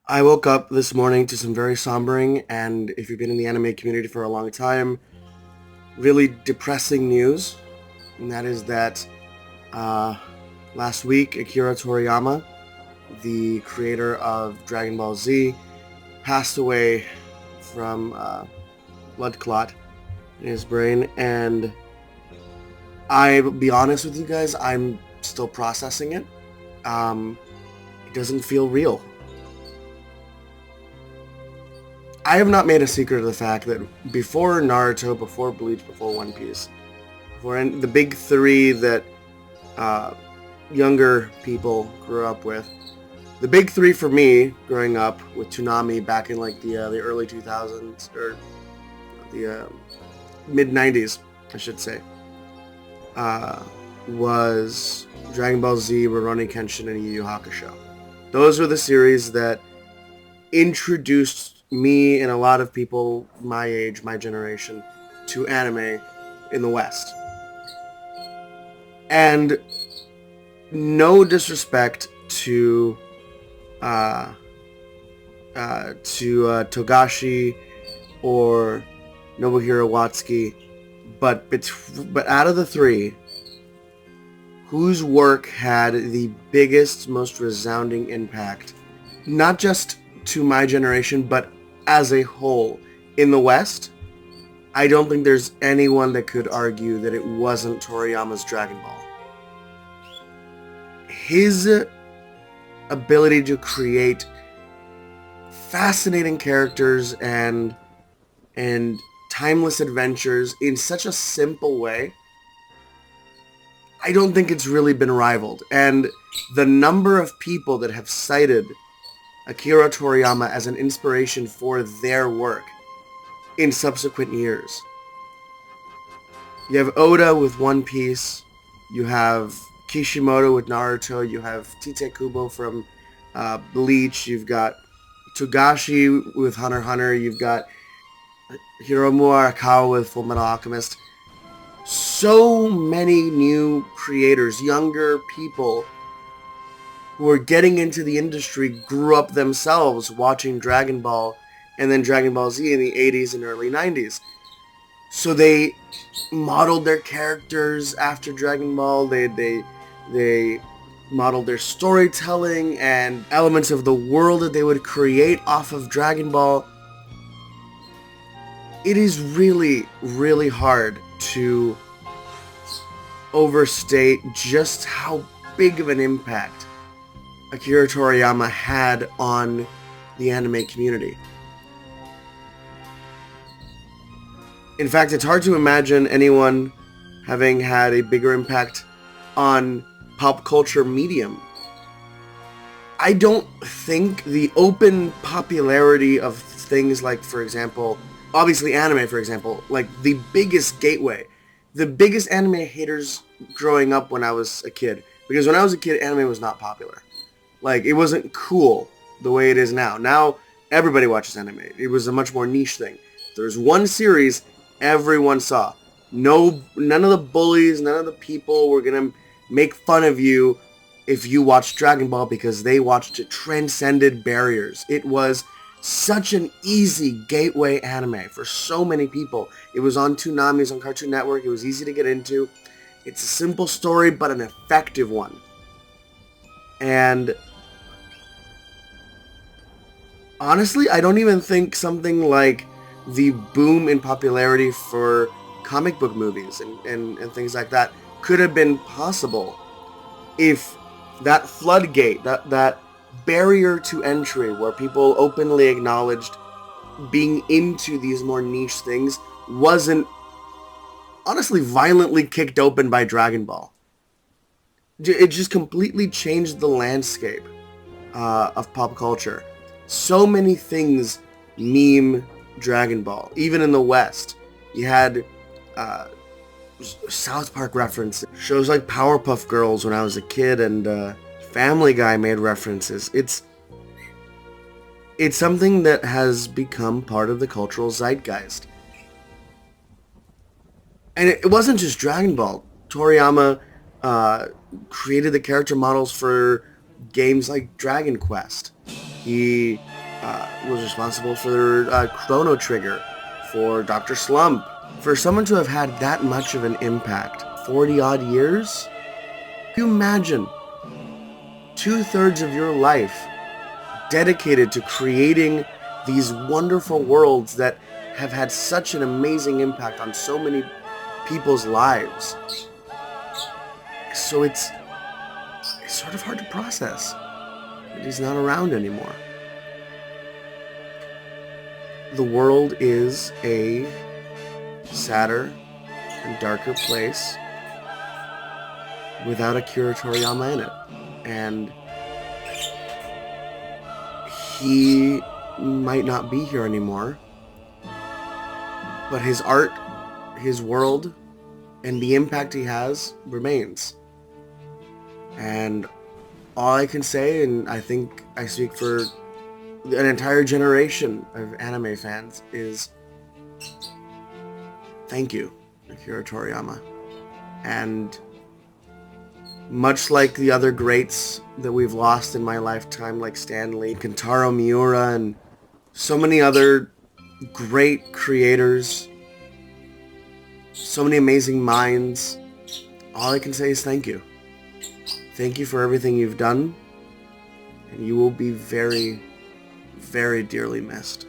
I woke up this morning to some very sombering and, if you've been in the anime community for a long time, really depressing news. And that is that uh, last week, Akira Toriyama, the creator of Dragon Ball Z, passed away from blood clot in his brain. And I'll be honest with you guys, I'm still processing it. Um, it doesn't feel real. I have not made a secret of the fact that before Naruto, before Bleach, before One Piece, before the big three that uh, younger people grew up with, the big three for me growing up with Toonami back in like the early 2000s or the mid 90s, I should say, uh, was Dragon Ball Z, Rurouni Kenshin, and Yu Yu Hakusho. Those were the series that introduced me and a lot of people my age, my generation, to anime in the West. And no disrespect to Togashi or Nobuhiro Watsuki, but out of the three, whose work had the biggest, most resounding impact, not just to my generation, but as a whole in the West, I don't think there's anyone that could argue that it wasn't Toriyama's Dragon Ball. His ability to create fascinating characters and timeless adventures in such a simple way, I don't think it's really been rivaled. And the number of people that have cited Akira Toriyama as an inspiration for their work in subsequent years. You have Oda with One Piece, you have Kishimoto with Naruto, you have Tite Kubo from Bleach, you've got Togashi with Hunter x Hunter, you've got Hiromu Arakawa with Fullmetal Alchemist. So many new creators, younger people who are getting into the industry grew up themselves watching Dragon Ball and then Dragon Ball Z in the 80s and early 90s. So they modeled their characters after Dragon Ball. They modeled their storytelling and elements of the world that they would create off of Dragon Ball. It is really, really hard to overstate just how big of an impact Akira Toriyama had on the anime community. In fact, it's hard to imagine anyone having had a bigger impact on pop culture medium. I don't think the open popularity of things like, for example, obviously anime, for example, like the biggest gateway, the biggest anime haters growing up when I was a kid. Because when I was a kid, anime was not popular. Like, it wasn't cool the way it is now. Now, everybody watches anime. It was a much more niche thing. There's one series everyone saw. None of the bullies, none of the people were gonna make fun of you if you watched Dragon Ball because they watched it transcended barriers. It was such an easy gateway anime for so many people. It was on Toonami, it was on Cartoon Network, it was easy to get into. It's a simple story, but an effective one. And honestly, I don't even think something like the boom in popularity for comic book movies and things like that could have been possible if that floodgate, that barrier to entry where people openly acknowledged being into these more niche things wasn't honestly violently kicked open by Dragon Ball. It just completely changed the landscape of pop culture. So many things meme Dragon Ball. Even in the West, you had South Park references. Shows like Powerpuff Girls when I was a kid, and Family Guy made references. It's something that has become part of the cultural zeitgeist. And it wasn't just Dragon Ball. Toriyama created the character models for games like Dragon Quest. He was responsible for Chrono Trigger, for Dr. Slump. For someone to have had that much of an impact, 40 odd years, can you imagine 2/3 of your life dedicated to creating these wonderful worlds that have had such an amazing impact on so many people's lives? So it's sort of hard to process that he's not around anymore. The world is a sadder and darker place without Akira Toriyama in it. And he might not be here anymore, but his art, his world, and the impact he has remains. And all I can say, and I think I speak for an entire generation of anime fans, is thank you, Akira Toriyama. And much like the other greats that we've lost in my lifetime, like Stan Lee, Kentaro Miura, and so many other great creators, so many amazing minds, all I can say is thank you. Thank you for everything you've done, and you will be very, very dearly missed.